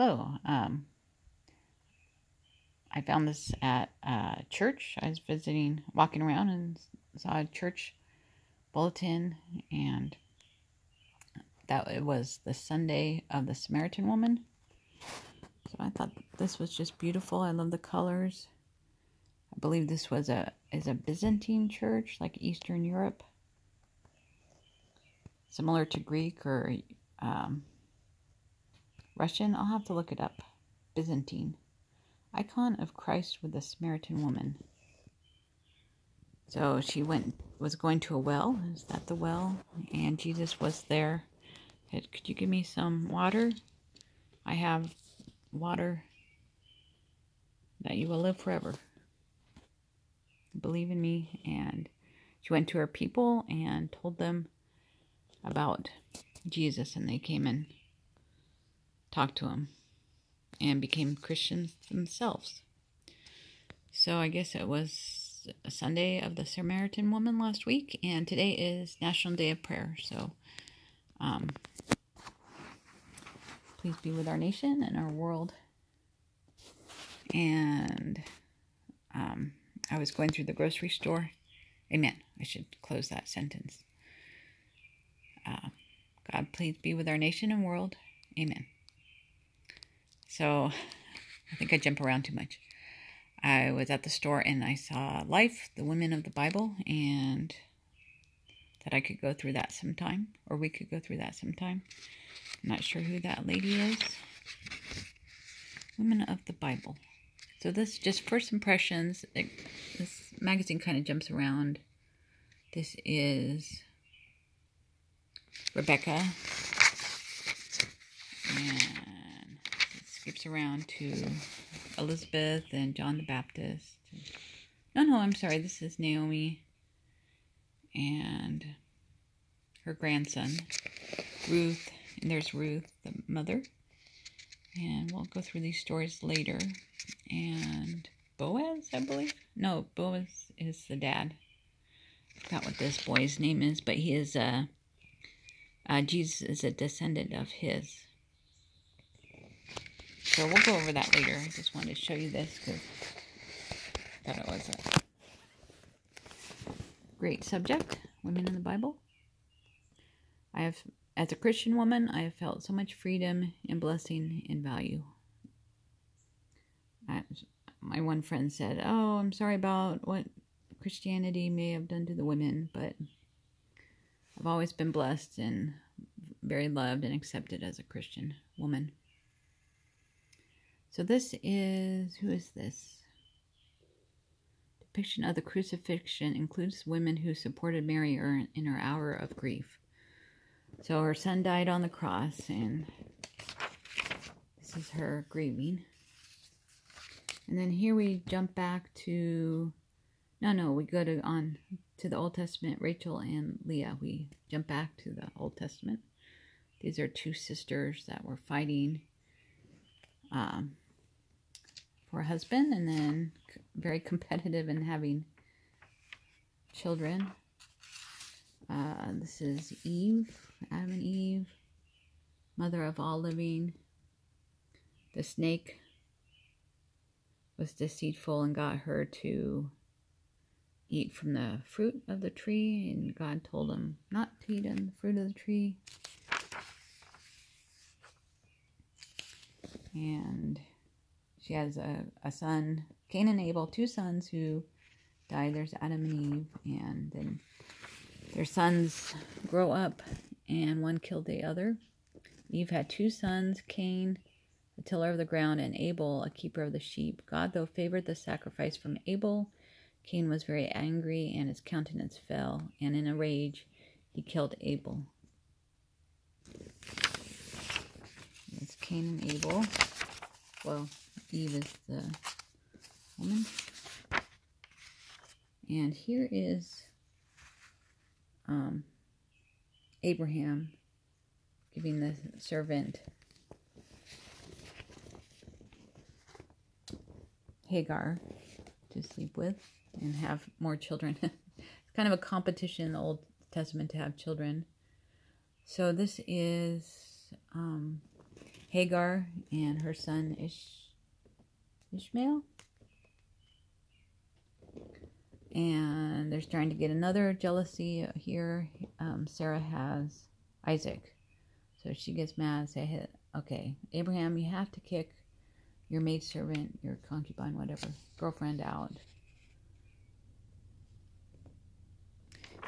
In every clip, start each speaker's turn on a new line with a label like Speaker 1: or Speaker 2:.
Speaker 1: Hello. I found this at church. I was walking around and saw a church bulletin, and that it was the Sunday of the Samaritan woman. So I thought this was just beautiful. I love the colors. I believe this was is a Byzantine church, like Eastern Europe, similar to Greek or Russian. I'll have to look it up. Byzantine. Icon of Christ with the Samaritan woman. So she was going to a well. Is that the well? And Jesus was there. Could you give me some water? I have water that you will live forever. Believe in me. And she went to her people and told them about Jesus, and they came and talked to him and became Christians themselves. So I guess it was a Sunday of the Samaritan woman last week, and today is National Day of Prayer. So please be with our nation and our world. And I was going through the grocery store. Amen. I should close that sentence. God, please be with our nation and world. Amen. So I think I jump around too much. I was at the store and I saw Life, the Women of the Bible, and that I could go through that sometime, or we could go through that sometime. I'm not sure who that lady is. Women of the Bible. So this is just first impressions. This magazine kind of jumps around. This is Rebekah. And it skips around to Elizabeth and John the Baptist. No, I'm sorry. This is Naomi and her grandson, Ruth. And there's Ruth, the mother. And we'll go through these stories later. And Boaz, I believe. No, Boaz is the dad. I forgot what this boy's name is, but he is Jesus is a descendant of his. So we'll go over that later. I just wanted to show you this because I thought it was a great subject. Women in the Bible. As a Christian woman, I have felt so much freedom and blessing and value. My one friend said, "Oh, I'm sorry about what Christianity may have done to the women, but I've always been blessed and very loved and accepted as a Christian woman." So this is, who is this? Depiction of the crucifixion includes women who supported Mary in her hour of grief. So her son died on the cross, and this is her grieving. And then here we jump back to, we go to the Old Testament, Rachel and Leah. We jump back to the Old Testament. These are two sisters that were fighting for a husband, and then very competitive in having children. This is Eve, Adam and Eve, mother of all living. The snake was deceitful and got her to eat from the fruit of the tree, and God told him not to eat on the fruit of the tree. And she has a son, Cain and Abel, two sons who died. There's Adam and Eve, and then their sons grow up, and one killed the other. Eve had two sons, Cain, a tiller of the ground, and Abel, a keeper of the sheep. God, though, favored the sacrifice from Abel. Cain was very angry, and his countenance fell, and in a rage he killed Abel. It's Cain and Abel. Well, Eve is the woman. And here is Abraham giving the servant Hagar to sleep with and have more children. It's kind of a competition in the Old Testament to have children. So this is Hagar and her son Ishmael. And they're starting to get another jealousy here. Sarah has Isaac. So she gets mad and says, okay, Abraham, you have to kick your maidservant, your concubine, whatever, girlfriend out.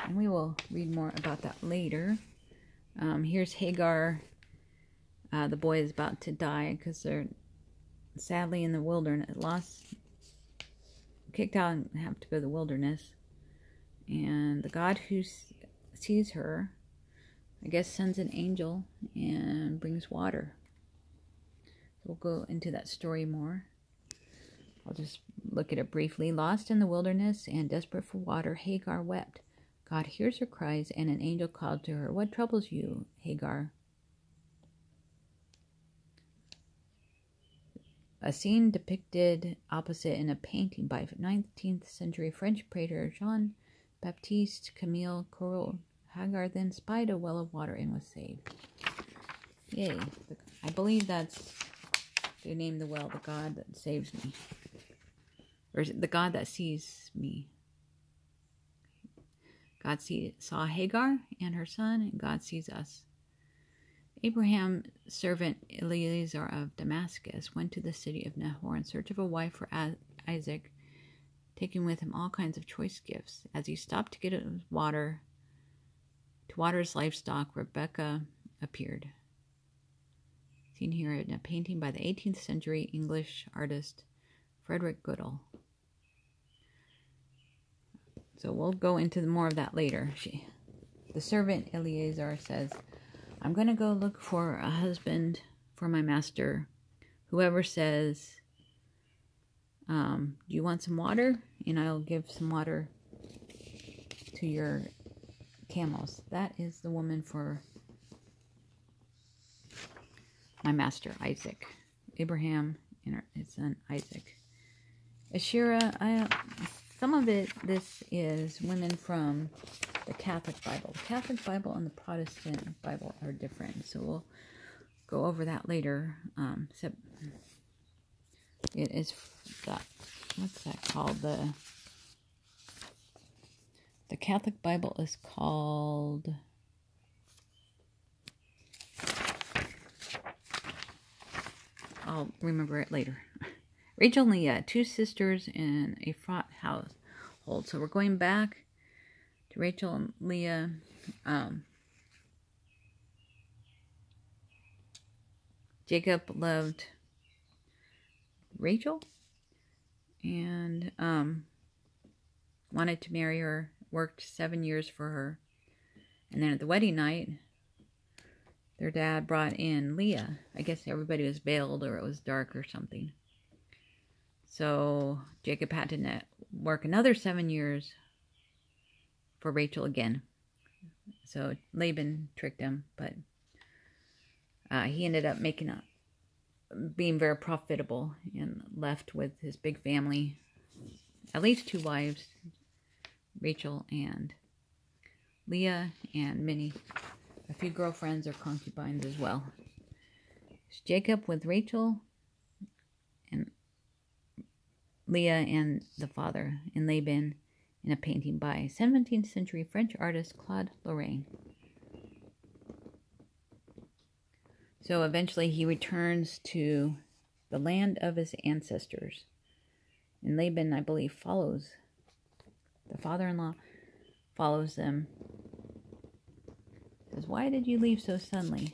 Speaker 1: And we will read more about that later. Here's Hagar. The boy is about to die because they're sadly in the wilderness. Kicked out and have to go to the wilderness. And the God who sees her, I guess, sends an angel and brings water. We'll go into that story more. I'll just look at it briefly. Lost in the wilderness and desperate for water, Hagar wept. God hears her cries, and an angel called to her, "What troubles you, Hagar?" A scene depicted opposite in a painting by 19th century French painter Jean-Baptiste Camille Corot. Hagar then spied a well of water and was saved. Yay. I believe that's, they named the well, the God that saves me. Or is it the God that sees me? God saw Hagar and her son, and God sees us. Abraham's servant Eliezer of Damascus went to the city of Nahor in search of a wife for Isaac, taking with him all kinds of choice gifts. As he stopped to get water, to water his livestock, Rebekah appeared. Seen here in a painting by the 18th century English artist Frederick Goodall. So we'll go into more of that later. The servant Eliezer says, "I'm going to go look for a husband for my master. Whoever says, do you want some water? And I'll give some water to your camels." That is the woman for my master, Isaac. Abraham and his son, Isaac. Asherah, some of this is women from the Catholic Bible. The Catholic Bible and the Protestant Bible are different, so we'll go over that later. It is that, what's that called? The Catholic Bible is called, I'll remember it later. Rachel and Leah, two sisters in a fraught household. So we're going back to Rachel and Leah. Jacob loved Rachel and wanted to marry her, worked 7 years for her. And then at the wedding night, their dad brought in Leah. I guess everybody was veiled or it was dark or something. So Jacob had to work another 7 years for Rachel again. So Laban tricked him, but he ended up being very profitable and left with his big family. At least 2 wives, Rachel and Leah, and a few girlfriends or concubines as well. It's Jacob with Rachel and Leah and the father, and Laban in a painting by 17th century French artist Claude Lorraine. So eventually he returns to the land of his ancestors. And Laban, I believe, follows. The father-in-law follows them. Says, "Why did you leave so suddenly?"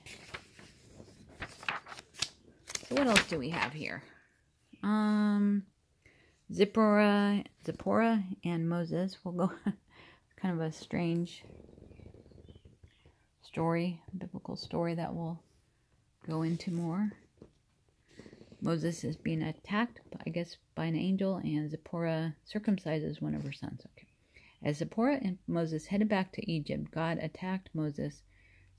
Speaker 1: So what else do we have here? Zipporah and Moses. We'll go. Kind of a strange story, biblical story that we'll go into more. Moses is being attacked, I guess, by an angel, and Zipporah circumcises one of her sons. Okay. As Zipporah and Moses headed back to Egypt, God attacked Moses.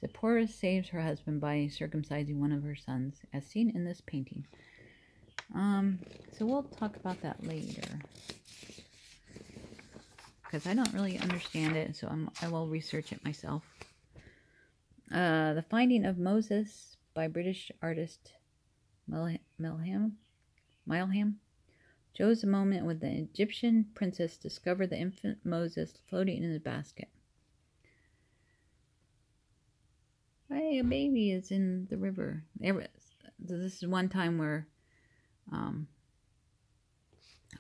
Speaker 1: Zipporah saves her husband by circumcising one of her sons, as seen in this painting. So we'll talk about that later, because I don't really understand it, so I will research it myself. The Finding of Moses by British artist Milham, chose a moment when the Egyptian princess discovered the infant Moses floating in a basket. Hey, a baby is in the river. This is one time where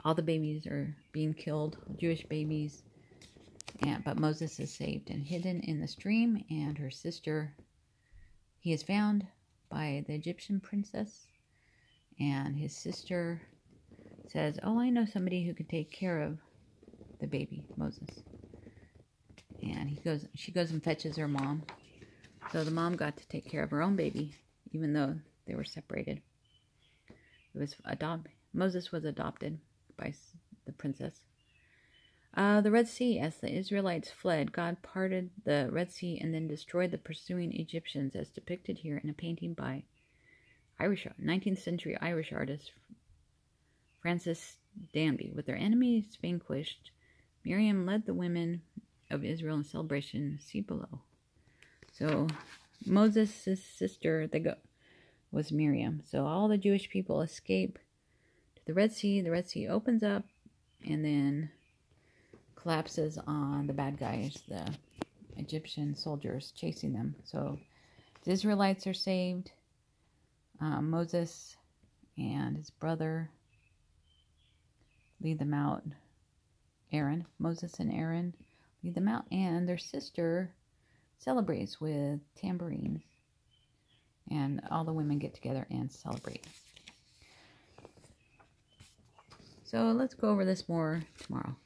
Speaker 1: all the babies are being killed, Jewish babies, but Moses is saved and hidden in the stream, and her sister, he is found by the Egyptian princess, and his sister says, "Oh, I know somebody who can take care of the baby, Moses." And she goes and fetches her mom. So the mom got to take care of her own baby, even though they were separated. Moses was adopted by the princess. The Red Sea. As the Israelites fled, God parted the Red Sea and then destroyed the pursuing Egyptians, as depicted here in a painting by 19th century Irish artist Francis Danby. With their enemies vanquished, Miriam led the women of Israel in celebration. See below. So Moses' sister was Miriam. So all the Jewish people escape to the Red Sea. The Red Sea opens up and then collapses on the bad guys, the Egyptian soldiers chasing them. So the Israelites are saved. Moses and his brother lead them out. Moses and Aaron lead them out, and their sister celebrates with tambourines, and all the women get together and celebrate. So let's go over this more tomorrow.